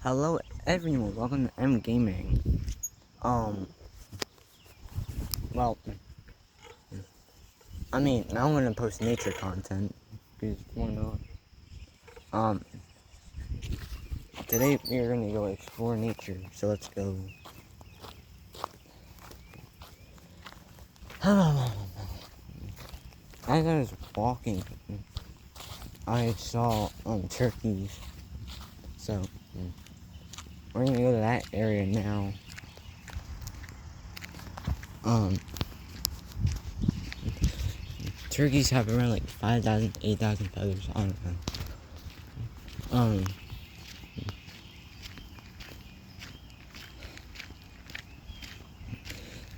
Hello everyone, welcome to M Gaming. Well, now I'm gonna post nature content. Because why not? Today we're gonna go explore nature, so let's go. As I was walking, I saw turkeys. So we're gonna go to that area now. Turkeys have around like 5,000, 8,000 feathers. I don't know.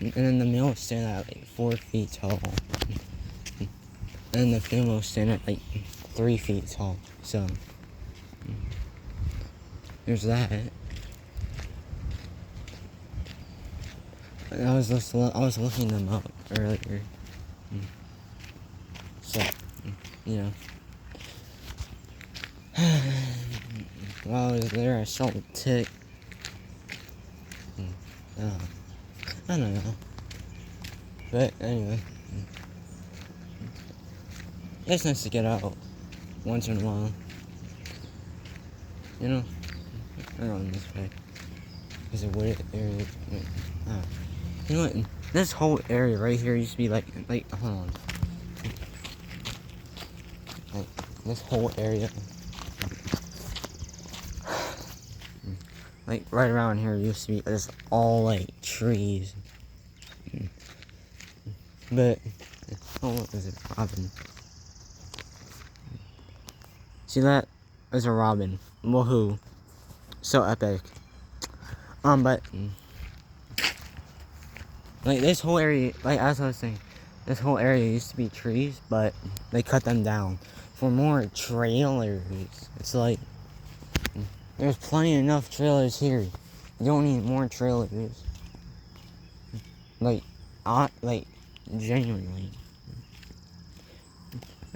And then the male stand at like 4 feet tall. And the female stand at like 3 feet tall. So there's that. And I was looking them up earlier. So, you know. While I was there, I saw a tick. I don't know. But anyway. It's nice to get out once in a while. You know? Around this way. There's a wooded area. You know what? This whole area right here used to be like, hold on. Like, this whole area. Like, right around here used to be just all, like, trees. But, oh, what is it? Robin. See that? There's a robin. Woohoo. So epic. But, like, this whole area, like, as I was saying, this whole area used to be trees, but they cut them down for more trailers. It's like, there's plenty enough trailers here. You don't need more trailers. Like, genuinely.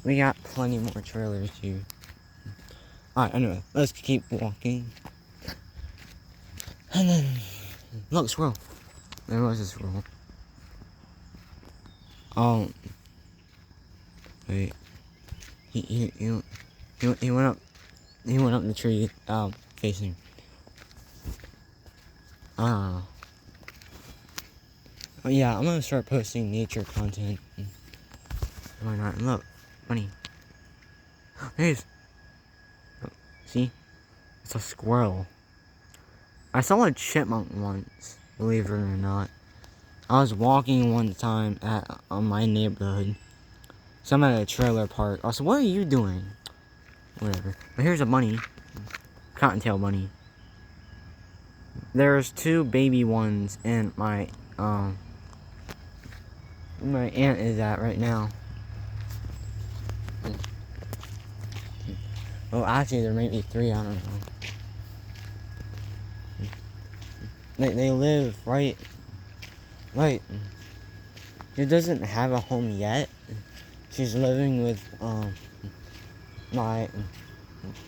We got plenty more trailers here. Alright, anyway, let's keep walking. And then, look, squirrel. There was a squirrel. Wait. He went up the tree, facing. Oh yeah, I'm gonna start posting nature content. Why not? Look, funny. There's. See? It's a squirrel. I saw a chipmunk once, believe it or not. I was walking one time on my neighborhood. So I'm at a trailer park. I said, what are you doing? Whatever. But here's a bunny. Cottontail bunny. There's 2 baby ones in my aunt is at right now. Well, actually, there may be 3, I don't know. They live right. She doesn't have a home yet. She's living with, my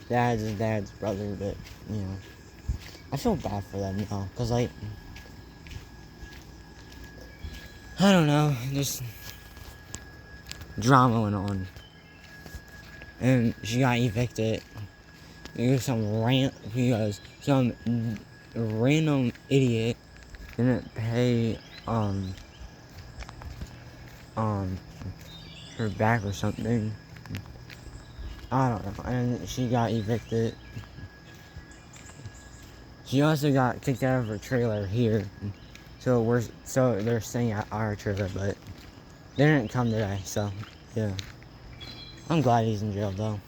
dad's brother, but, you know. I feel bad for them now, cause like, I don't know, just drama went on, and she got evicted because some random idiot didn't pay her back or something. I don't know, and she got evicted. She also got kicked out of her trailer here. So they're staying at our trailer, but they didn't come today, so yeah. I'm glad he's in jail though.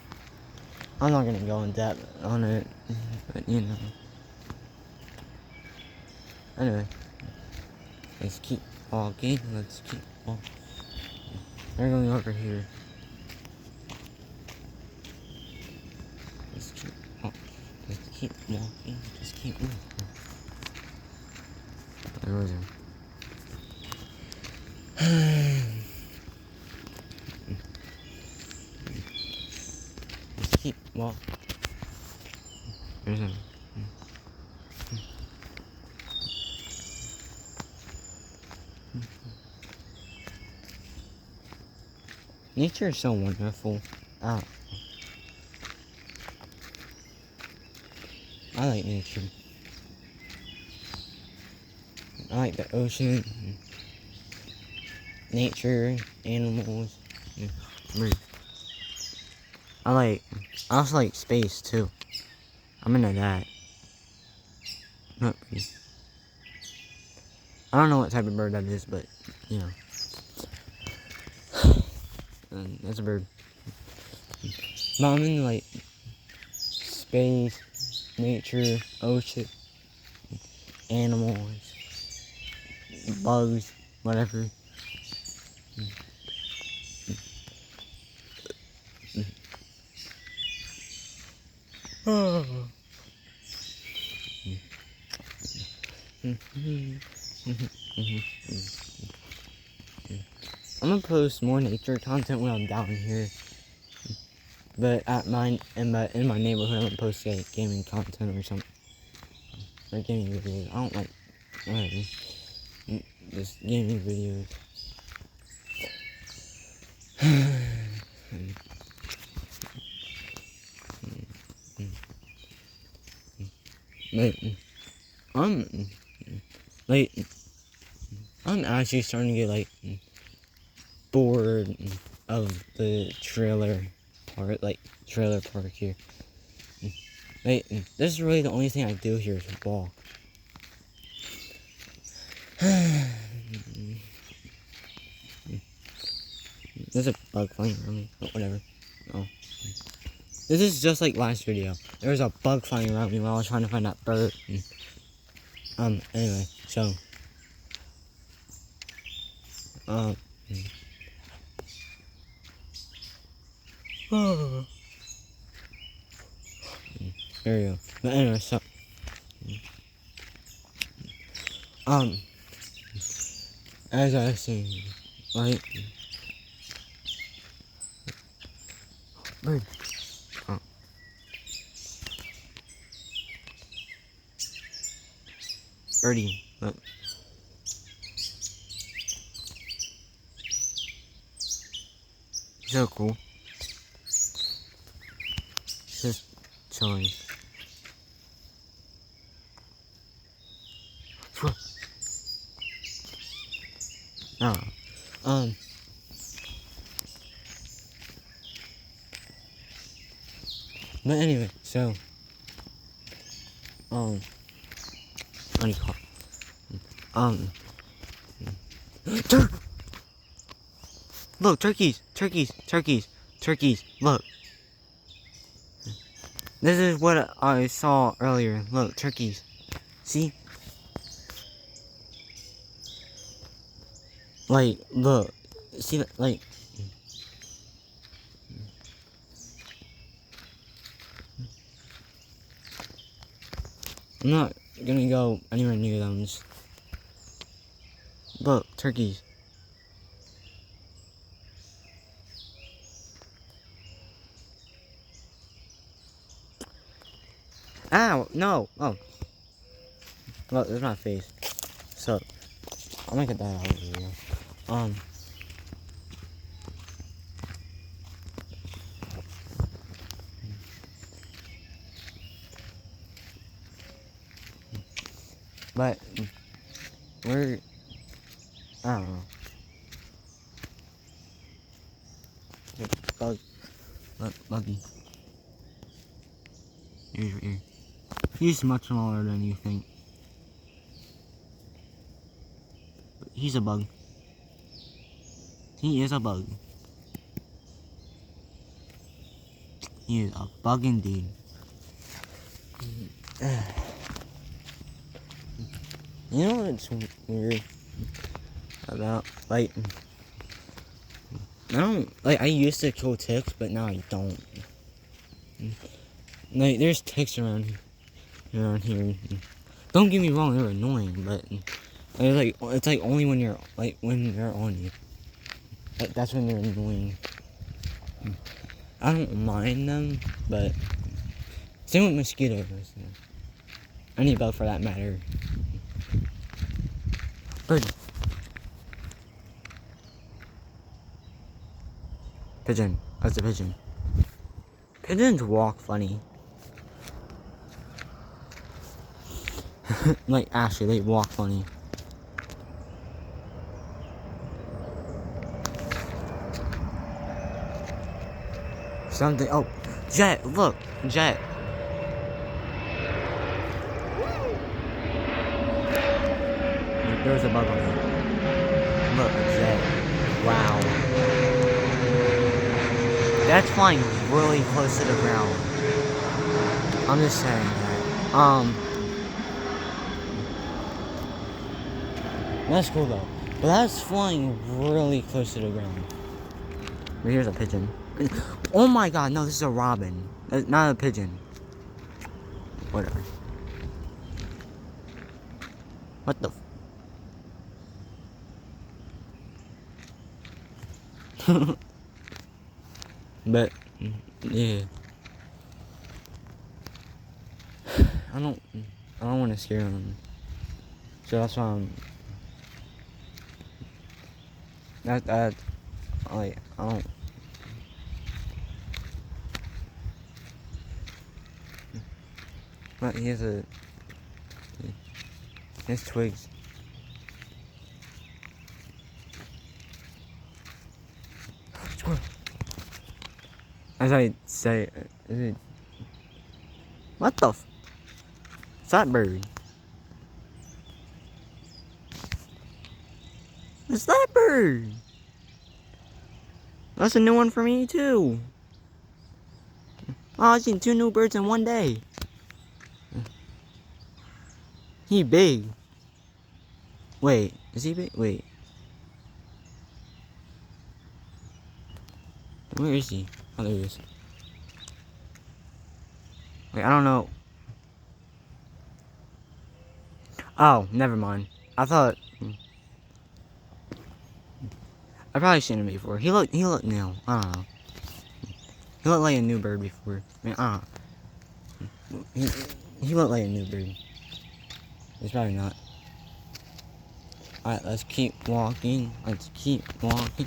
I'm not gonna go in depth on it, but you know. Anyway, let's keep walking. They're going over here. Let's keep walking. Just keep moving. There was him. Just keep walking. There's him. Nature is so wonderful. I like nature. I like the ocean, nature, animals, birds. I also like space too. I'm into that. Not pretty. I don't know what type of bird that is, but you know, that's a bird. But I'm into like space, nature, ocean, animals, bugs, whatever. I'm gonna post more nature content when I'm down here. But in my neighborhood, I'm gonna post like gaming content or something. Or gaming videos. I don't like whatever. Just gaming videos. Like, I'm actually starting to get like bored of the trailer park here. Like, this is really the only thing I do here is walk. There's a bug flying around me. Oh, whatever. Oh. This is just like last video. There was a bug flying around me while I was trying to find that bird. Anyway, so. There you go. But anyway, so. As I was saying, right? Bird. Oh. Birdie. Look. So cool. Just chilling. Oh. But anyway, so, what do you call it? Look, turkeys, look. This is what I saw earlier. Look, turkeys. See? Like, look. See that? Like. I'm not gonna go anywhere near them. Just look, turkeys. Ow! No! Oh. Look, there's my face. So, I'll make it that out of the video. But we're, I don't know. Bug, look, Buggy. Here's your ear. He's much smaller than you think. He's a bug. He is a bug. He is a bug indeed. You know what's weird about, like, I used to kill ticks, but now I don't. Like, there's ticks around here. Don't get me wrong, they're annoying, but it's like only when they're on you. That's when they're annoying. I don't mind them, but same with mosquitoes. Any bug for that matter. Bird. Pigeon. That's a pigeon. Pigeons walk funny. Like, actually, they walk funny. Something. Oh, Jet, look. Jet. There's a bug on it. Look, a jet. Wow. That's flying really close to the ground. I'm just saying that. That's cool though. But that's flying really close to the ground. But here's a pigeon. Oh my god, no, this is a robin. That's not a pigeon. Whatever. What the But yeah. I don't want to scare them. So that's why I'm that like I don't. But here's twigs. Squirrel. As I say, is it? What the? It's that bird. It's that bird. That's a new one for me too. Oh, I've seen 2 new birds in one day. He big. Wait, is he big? Wait. Where is he? Oh, there he is. Wait, I don't know. Oh, never mind. I thought. I've probably seen him before. He looked new. I don't know. He looked like a new bird before. I mean, I don't know. He looked like a new bird. He's probably not. Alright, let's keep walking. Let's keep walking.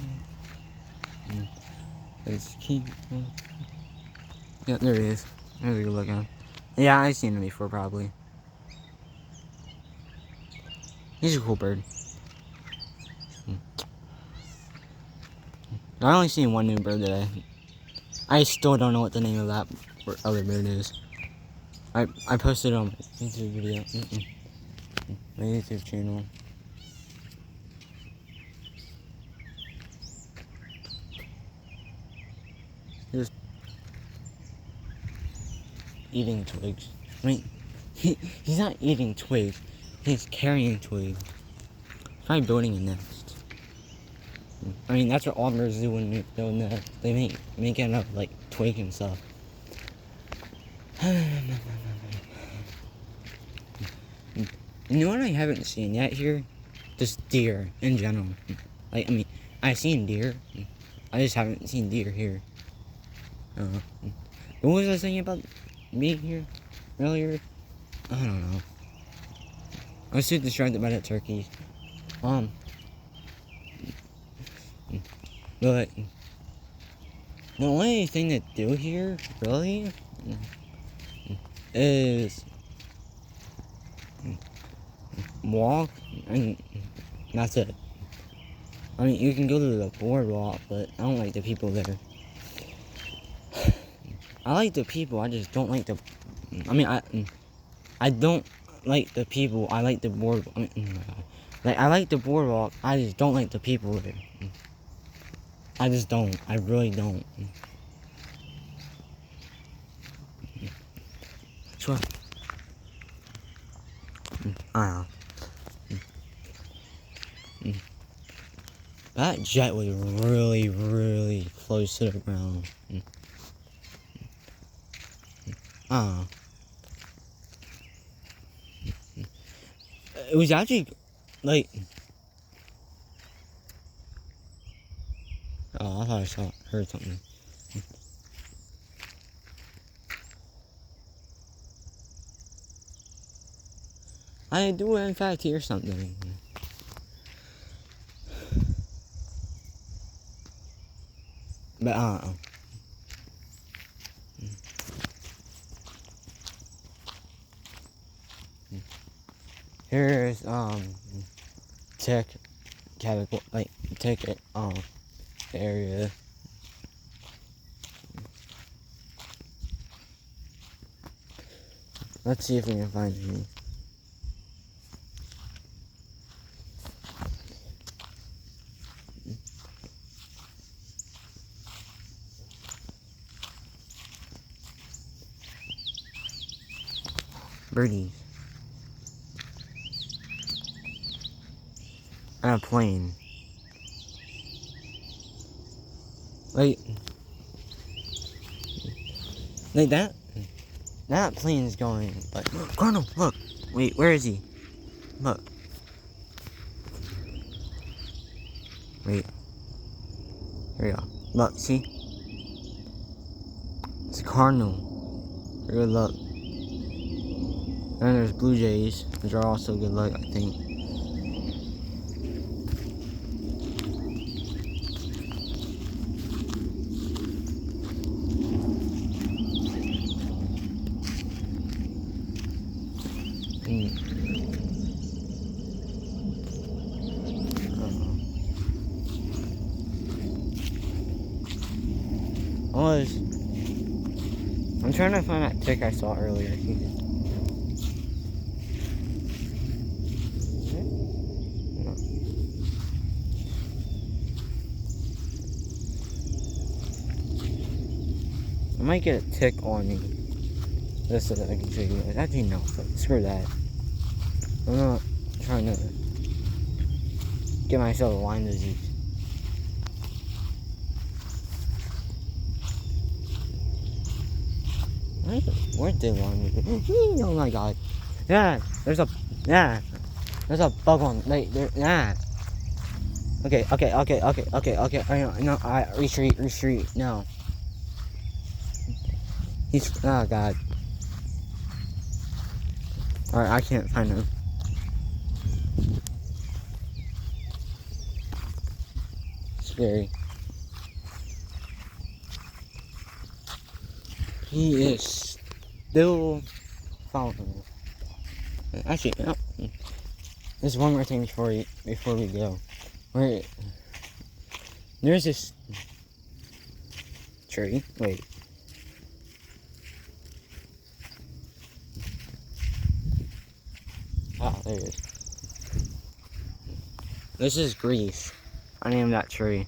Let's keep walking. Yeah, there he is. There's a good look at him. Yeah, I've seen him before, probably. He's a cool bird. I only seen one new bird today. I still don't know what the name of that other bird is. I posted it on my YouTube video. My YouTube channel. Just eating twigs. I mean, he's not eating twigs. He's carrying twigs. He's probably building a nest. I mean, that's what all birds do when they build nests. They make it up like twig and stuff. You know what I haven't seen yet here? Just deer in general. Like, I mean, I've seen deer. I just haven't seen deer here. What was I saying about being here earlier? I don't know. I was too distracted by that turkey. But the only thing to do here, really, is walk, and that's it. I mean, you can go to the boardwalk, but I don't like the people there. I like the people, I just don't like the... I mean, I don't like the people, I like the boardwalk. I mean, like, I like the boardwalk, I just don't like the people there. I just don't. I really don't. Sure. I don't know. That jet was really, really close to the ground. It was actually, like... Oh, I thought I heard something. I do, in fact, hear something. But here's tech category, like tech area. Let's see if we can find any. Birdies. And a plane. Wait. Like that plane is going, like, Colonel, look. Wait, where is he? Look. Wait. Here we go. Look, see? It's a cardinal. Good luck. And there's Blue Jays, which are also good luck, I think. I'm trying to find that tick I saw earlier. I might get a tick on me. This so that I can show you guys. Actually, no. Screw that. I'm not trying to get myself a Lyme disease. Where'd they Lyme disease? Oh my god. Yeah, there's a bug on. Like, there. Yeah. Okay. No, retreat. No. Oh god. Alright, I can't find him. Scary. He is still following me. Actually, no. There's one more thing before we go. There's this tree. Wait. Ah, there it is. This is Greece. I named that tree.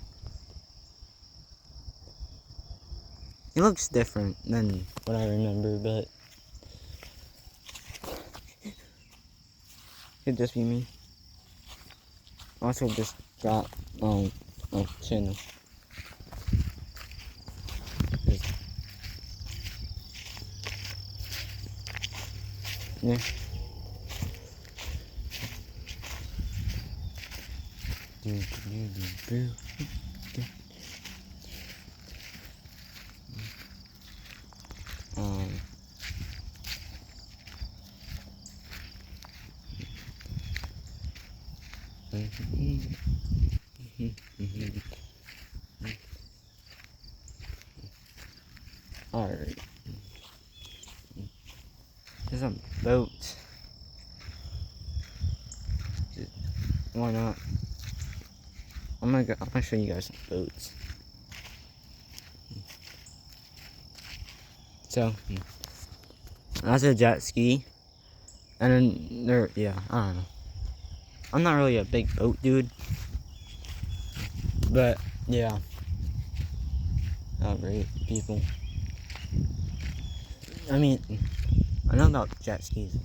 It looks different than what I remember, but could just be me. Also, just got my channel. Yeah. Alright. There's some boats. Why not? I'm gonna show you guys some boats. So that's a jet ski. And then there, yeah, I don't know. I'm not really a big boat dude. But yeah. Oh great people. I mean, I know about jet skis.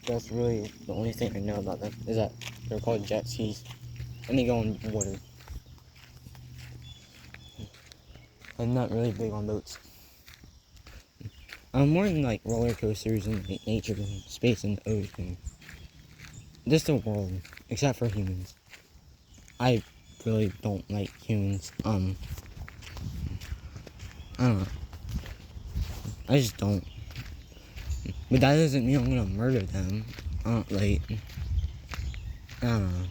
That's really the only thing I know about them, is that they're called jet skis and they go on water. I'm not really big on boats. I'm more than like roller coasters and like nature and space and the ocean. Just the world, except for humans. I really don't like humans. I don't know. I just don't. But that doesn't mean I'm gonna murder them. Like, I don't know.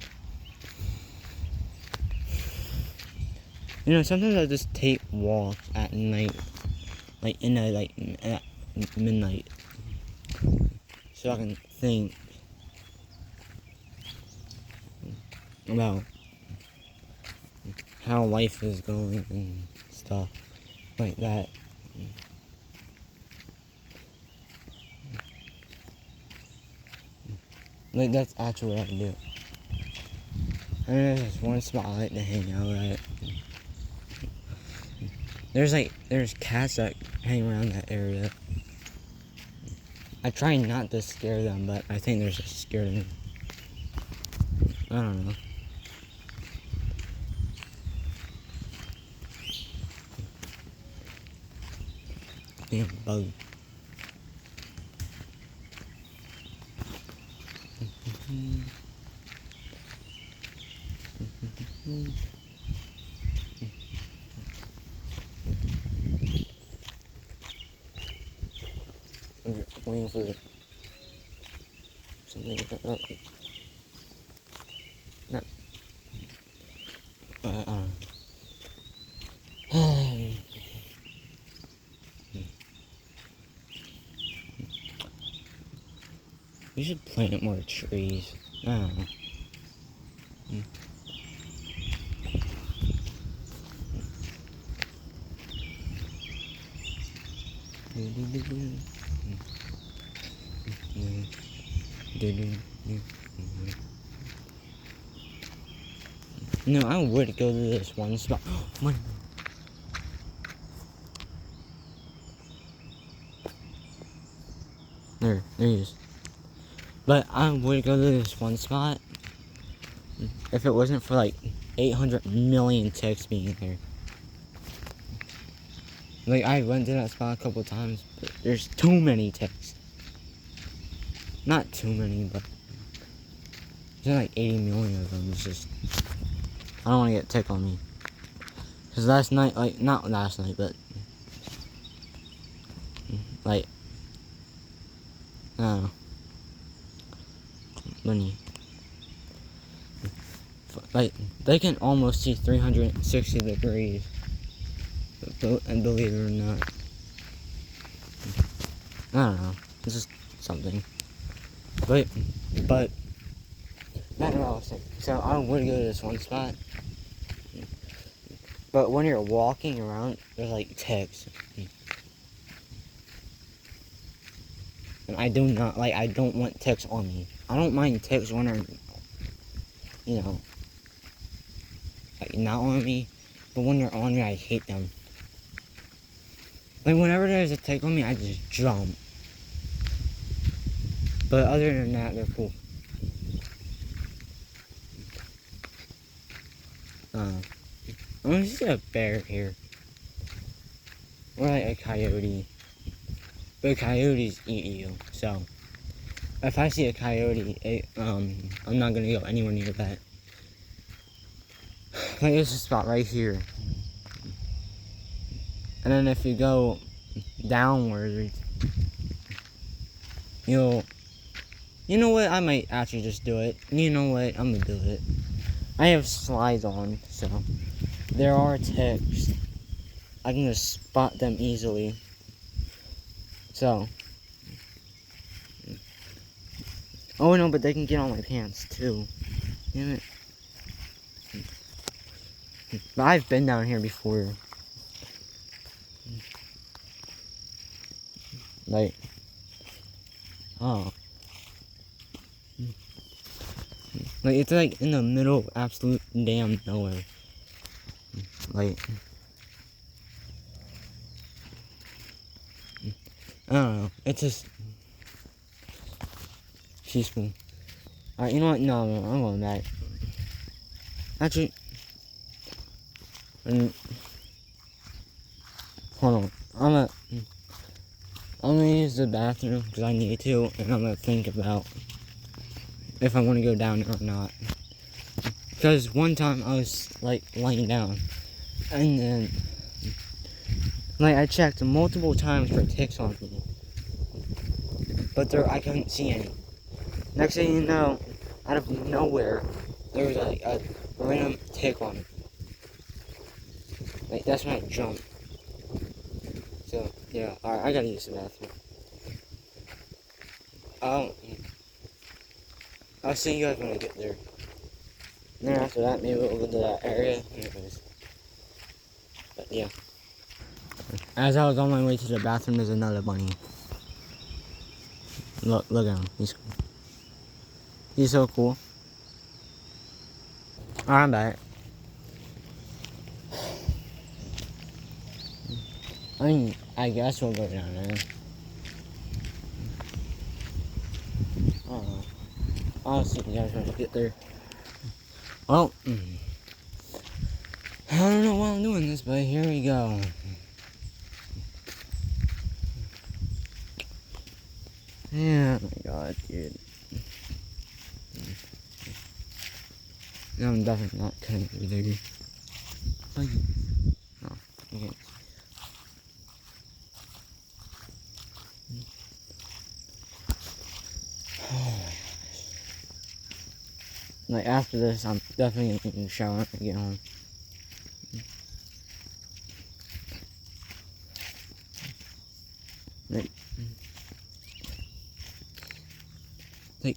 You know, sometimes I just take walks at night, like at midnight, so I can think about how life is going and stuff like that. Like, that's actually what I do. And there's this one spot I like to hang out at. There's cats that hang around that area. I try not to scare them, but I think they're just scared of me. I don't know. Damn bug. I'm waiting for something like that. No. I don't know. We should plant more trees. I don't know. No, I would go to this one spot. Money. There he is. But I would go to this one spot if it wasn't for like 800 million ticks being there. Like, I went to that spot a couple times, but there's too many ticks. Not too many, but there's like 80 million of them. It's just, I don't want to get tick on me. Because last night, like, not last night, but like, I don't know. Money. Like, they can almost see 360 degrees. And believe it or not. I don't know. It's just something. But that's what I was saying. So I would go to this one spot. But when you're walking around, there's like ticks. And I don't want ticks on me. I don't mind ticks when they're, you know, like, not on me. But when they're on me, I hate them. Like, whenever there's a tick on me, I just jump. But other than that, they're cool. I'm gonna see a bear here. Or like a coyote. But coyotes eat you, so if I see a coyote, I'm not gonna go anywhere near that. Like, there's a spot right here. And then if you go downwards, you know what, I might actually just do it. You know what, I'm gonna do it. I have slides on, so there are ticks. I can just spot them easily. So, oh no, but they can get on my pants too. Damn it. But I've been down here before. Like, oh. Like, it's like in the middle of absolute damn nowhere. Like, I don't know. It's just peaceful. Alright, you know what? No, I'm going back. Actually, hold on. I'm gonna use the bathroom because I need to, and I'm gonna think about if I want to go down or not. Because one time I was like laying down, and then like I checked multiple times for ticks on me, but I couldn't see any. Next thing you know, out of nowhere, there was a random tick on me. Like, that's when I jump. So, yeah, alright, I gotta use the bathroom. I'll see you guys when I get there. And then after that, maybe we'll go to that area. Anyways. But, yeah. As I was on my way to the bathroom, there's another bunny. Look at him. He's cool. He's so cool. Alright, I'm back. I mean, I guess we'll go down there. I don't know. I'll see you guys when I get there. Well, I don't know why I'm doing this, but here we go. Yeah, oh my god, dude. No, I'm definitely not cutting through there. No, okay. Oh my gosh. Like, after this, I'm definitely gonna take a shower when I get home. Like,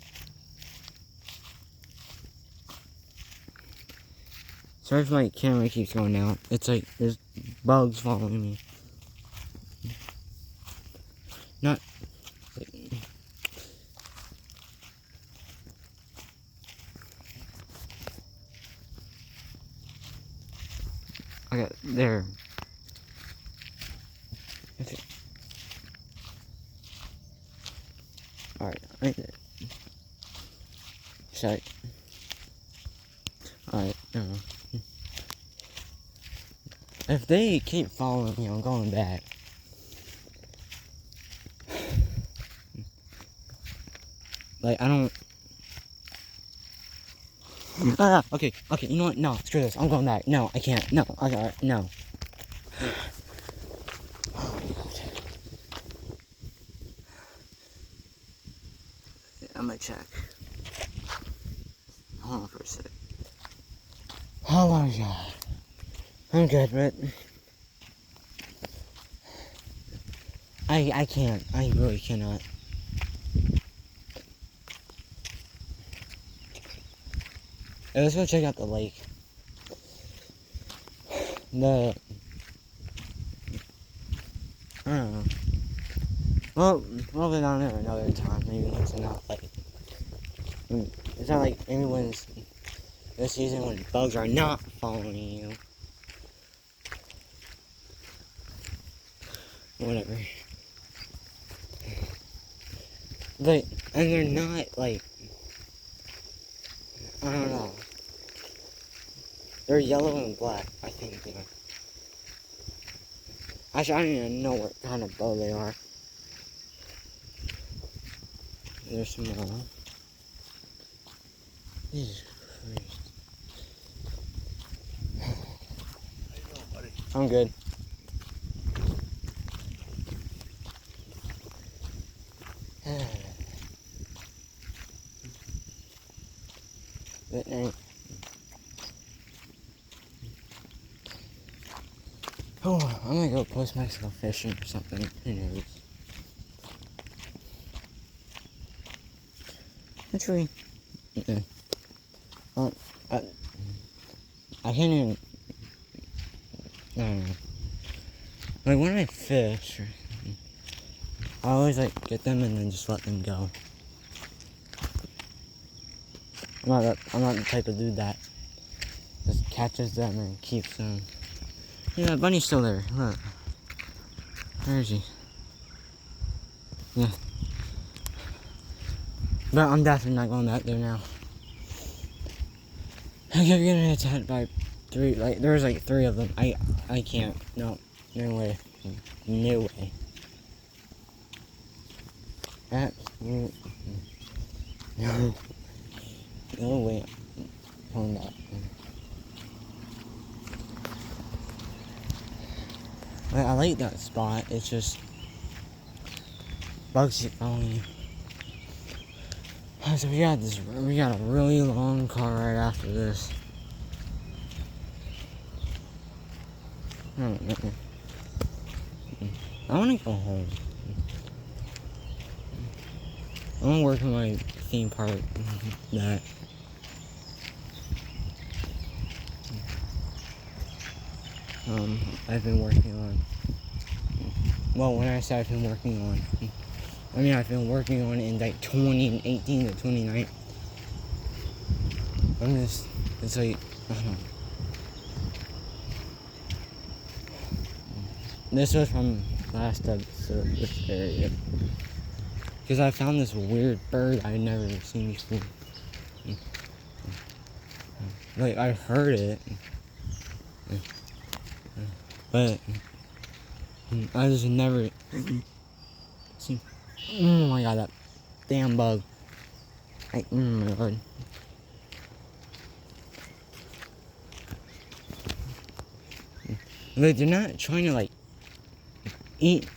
sorry if my camera keeps going out. It's like, there's bugs following me. Not, like, okay, there. Okay. Alright, right there. Sorry. Alright, no. If they keep following me, I'm going back. Like, I don't... okay, you know what? No, screw this. I'm going back. No, I can't. No, no. Oh my god. I'm gonna check. Hold on for a sec. Oh my god. I'm good, but... I can't. I really cannot. Hey, let's go check out the lake. I don't know. Well, we'll go down there another time. Maybe it's not like... It's not like anyone's... This season when bugs are not following you. Whatever. But, and they're not like... I don't know. They're yellow and black, I think they are. Actually, I don't even know what kind of bug they are. They're small. Jesus Christ. How you doing, buddy? I'm good. But, oh, I'm gonna go post myself fishing or something. Who knows? Actually, I can't even. I don't know. Like when I fish, I always like get them and then just let them go. I'm not the type of dude that just catches them and keeps them. Yeah, that bunny's still there. Look. Where is he? Yeah. But I'm definitely not going back there now. I kept getting attacked by 3, like, there was like 3 of them. I can't. No way. No way. Absolutely. No. No way. I'm not. I like that spot. It's just bugs keep following you. So we got a really long car right after this. I want to go home. I want to work on my theme park that I've been working on. Well, when I say I've been working on, I mean I've been working on it in like 2018 to 29. It's like, I don't know. This was from last episode, this area. Because I found this weird bird I'd never seen before. Like, I heard it. But I just never seen. Oh my god, that damn bug. Like, oh my god. Like, they're not trying to, like, eat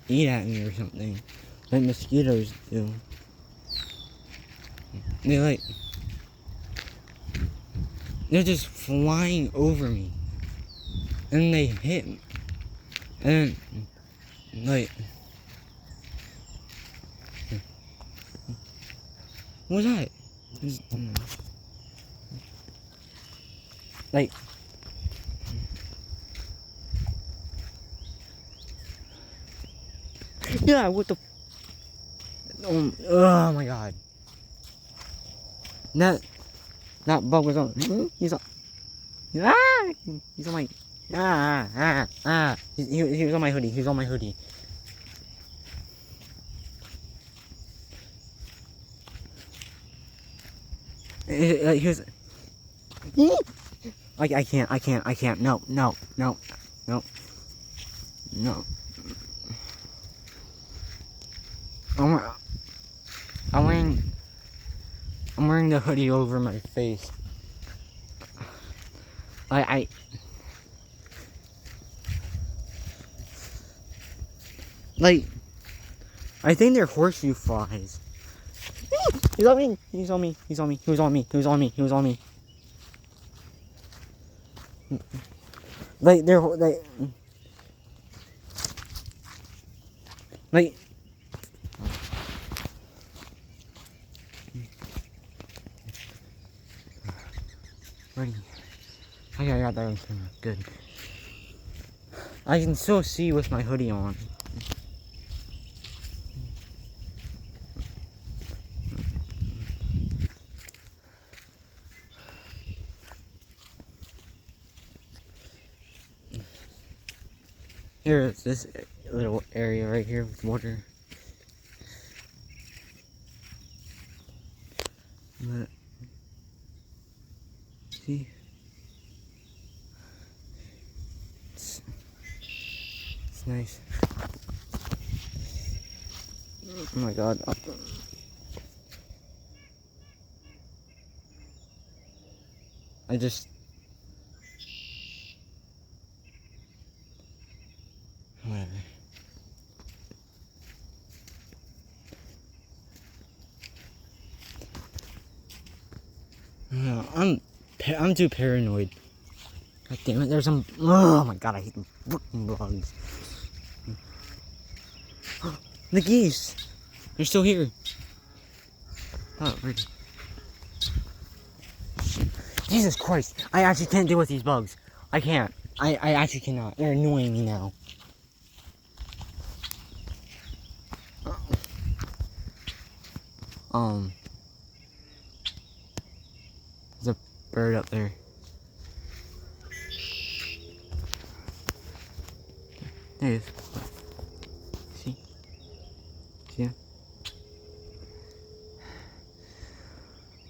at me or something. Like mosquitoes do. They're just flying over me. And they hit me. And, like, what was that? Like, yeah, what the? Oh my god. That bug was on. He's on. He's on my. He was on my hoodie. He was on my hoodie. He was. I can't. No. I'm wearing the hoodie over my face. I think they're horseshoe flies. He's on me. He's on me. He's on me. He was on me. He was on me. He was on me. Like they're like. Ready. I got that on camera. Good. I can still see with my hoodie on. Here's this little area right here with water. But, see? It's nice. Oh my god. I just... Whatever. I'm too paranoid. God damn it, there's some... Oh my god, I hate them fucking bugs. The geese! They're still here. Oh, really? Jesus Christ, I actually can't deal with these bugs. I can't. I actually cannot. They're annoying me now. There's a bird up there. There he is. See? See him?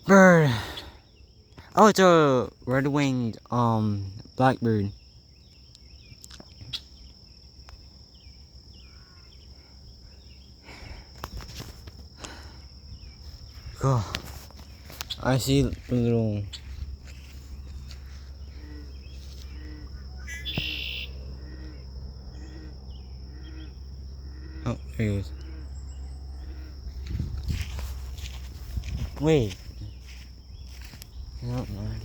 Bird! Oh, it's a red-winged, blackbird. Cool. I see the little... Oh, there he is. Wait. Not mine.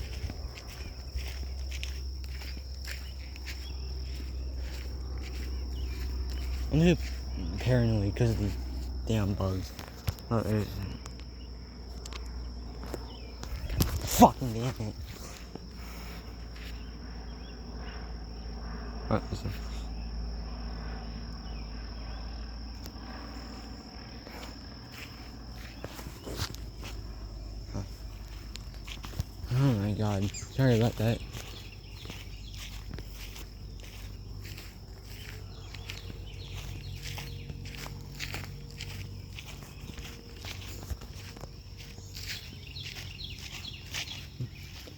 I'm too paranoid because of these damn bugs. Oh, there's... Fucking damn it. Oh, this one. Oh my god. Sorry about that.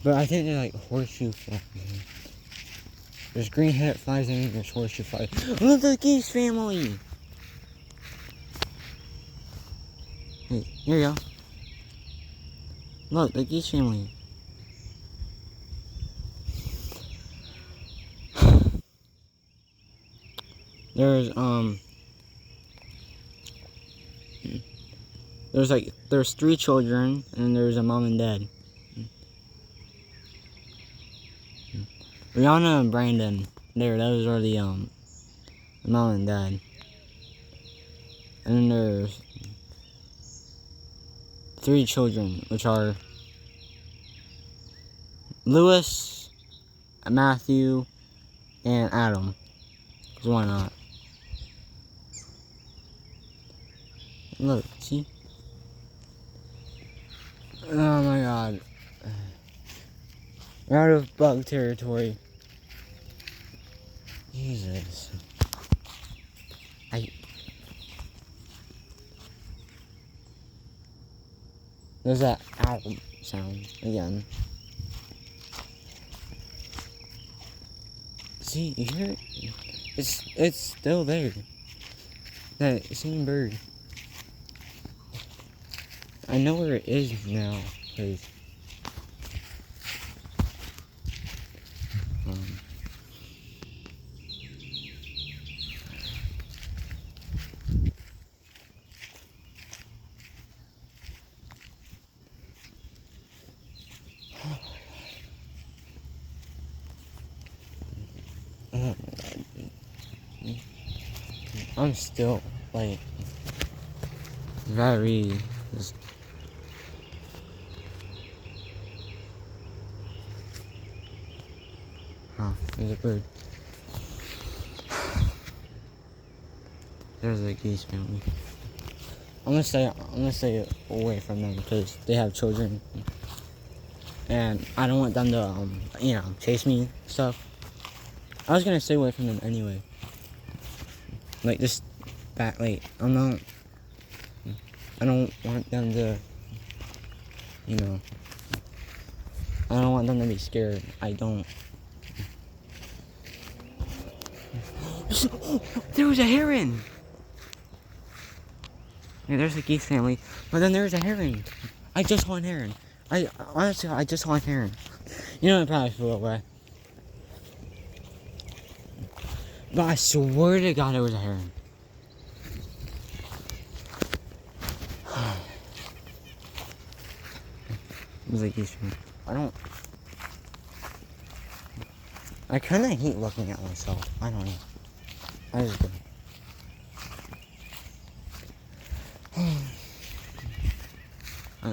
But I think they're like horseshoe flies. There's green-headed flies and there's horseshoe flies. Look at the geese family! Hey, here you go. Look, the geese family. There's 3 children, and there's a mom and dad. Rihanna and Brandon, those are the mom and dad. And then there's 3 children, which are Lewis, Matthew, and Adam. 'Cause why not? Look, see? Oh my god. We're out of bug territory. Jesus. There's that owl sound again. See, you hear it? It's still there. That same bird. I know where it is now, cause oh my god. I'm still like very just there's a bird. There's a geese family. I'm gonna stay away from them because they have children, and I don't want them to chase me and stuff. I was gonna stay away from them anyway. Like just back late. I don't want them to I don't want them to be scared. I don't. There was a heron! Yeah, there's a geese family, but then there's a heron. I just saw a heron. Honestly, I just saw a heron. You know, it probably flew away. But I swear to God, it was a heron. It was a geese family. I kind of hate looking at myself. I don't know. I just do.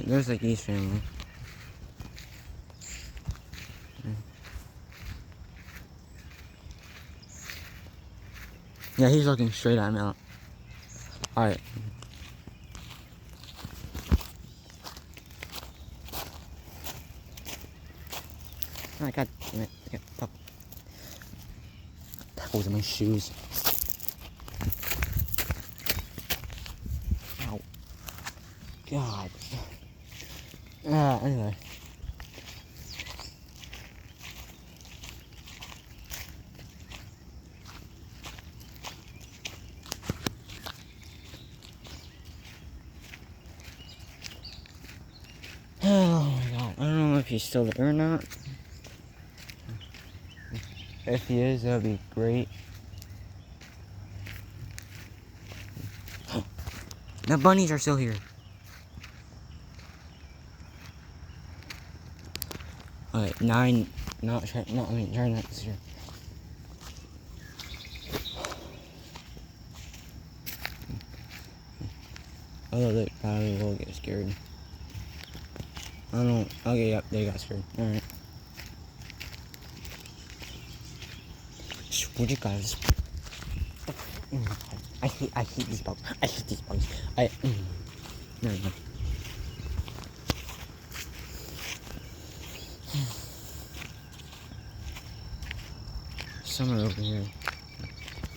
There's a geese family. Yeah, he's looking straight at me. Alright. Oh my god damn it. I got pebbles in my shoes. Ow. God. Anyway. Oh my god. I don't know if he's still there or not. If he is, that would be great. The bunnies are still here. Alright, try not to steer. Although they probably will get scared. I don't know. Okay, yep, they got scared. Alright. Would you guys? I hate these bugs. I hate these bugs. There we go. Somewhere over here.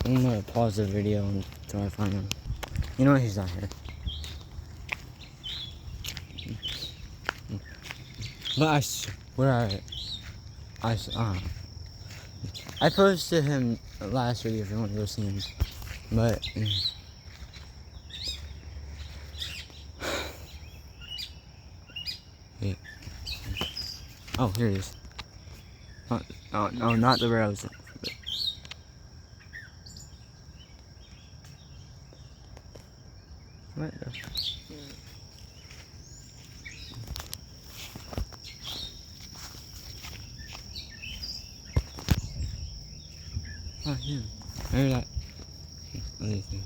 I'm gonna pause the video until I find him. You know what? He's not here. But I swear I posted him last video if you want to go see him. But wait. Oh, here it is. Oh, no, not the rose. What the? Oh, yeah. I heard that. Other thing.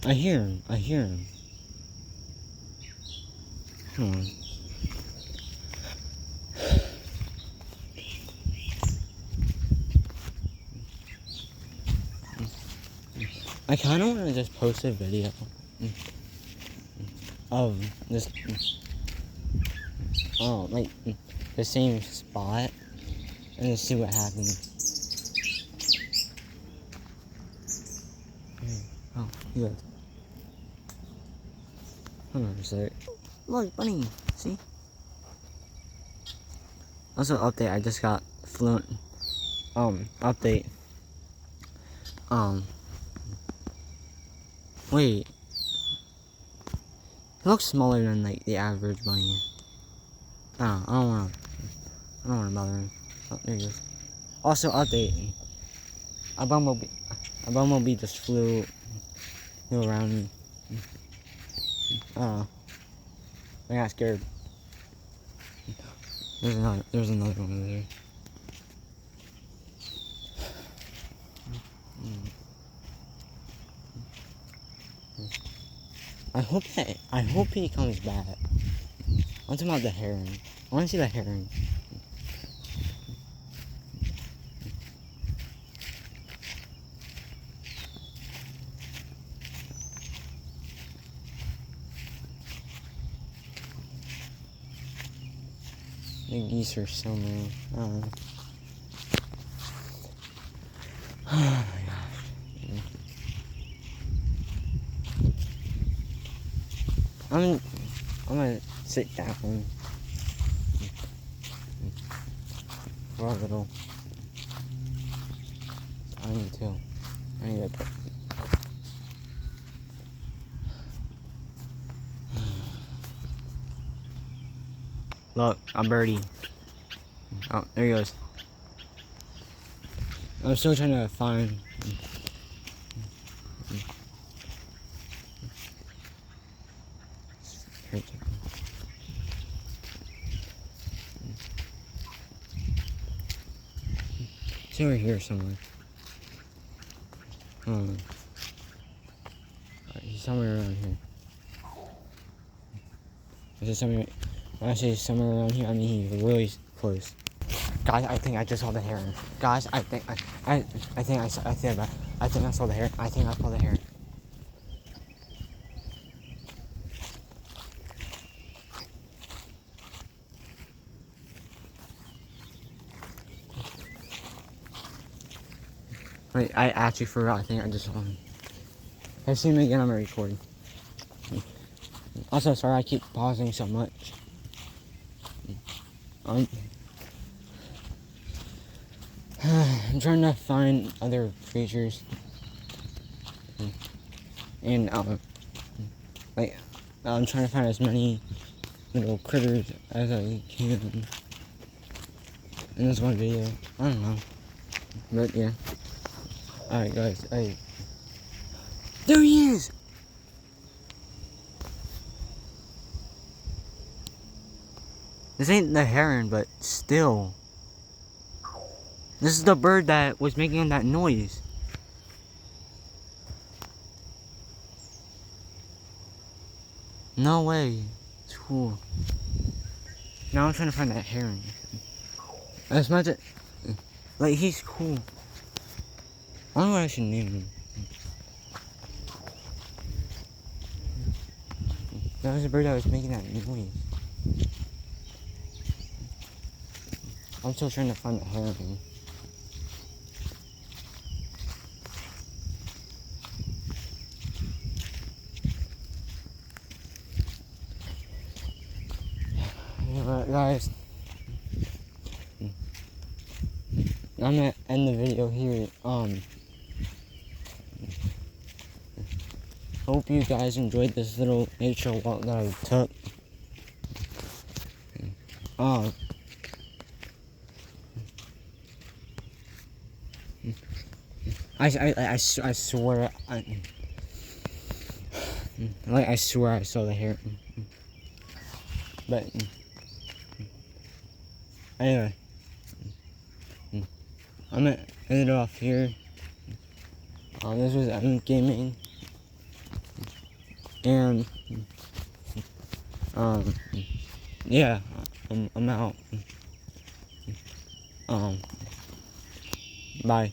I hear him. I hear him. Come on. I kind of want to just post a video of this, like the same spot, and just see what happens. Oh, yeah. Hold on a sec. Look, bunny. See? Also, update. I just got Fluent. Update. Wait. It looks smaller than like the average bunny. I don't wanna bother him. Oh, there he goes. Also, update. A bumblebee just flew around me. I got scared. There's another one over there. I hope he comes back. I'm talking about the heron. I want to see the heron. The geese are somewhere. I don't know. Oh my gosh. I'm gonna sit down for a little. I need to. I need to. Look, a birdie. Oh, there he goes. I'm still trying to find. It's over here somewhere. He's somewhere around here. Is it somewhere? When I say somewhere around here, I mean he's really close. Guys, I think I just saw the heron. Guys, I think I saw the heron. I think I saw the heron. Wait, I actually forgot. I think I just saw him. If I see him again, I'm gonna record. Also, sorry I keep pausing so much. I'm trying to find other creatures. And, like, I'm trying to find as many little critters as I can in this one video. I don't know. But, yeah. Alright, guys. There he is! This ain't the heron, but still. This is the bird that was making that noise. No way. It's cool. Now I'm trying to find that heron. As much as, like, he's cool. I don't know what I should name him. That was the bird that was making that noise. I'm still trying to find the heron. Yeah, but guys, I'm gonna end the video here. Hope you guys enjoyed this little nature walk that I took. I swear, I swear I saw the hair. But anyway, I'm gonna end it off here. This was Evan Gaming, and yeah, I'm out. Bye.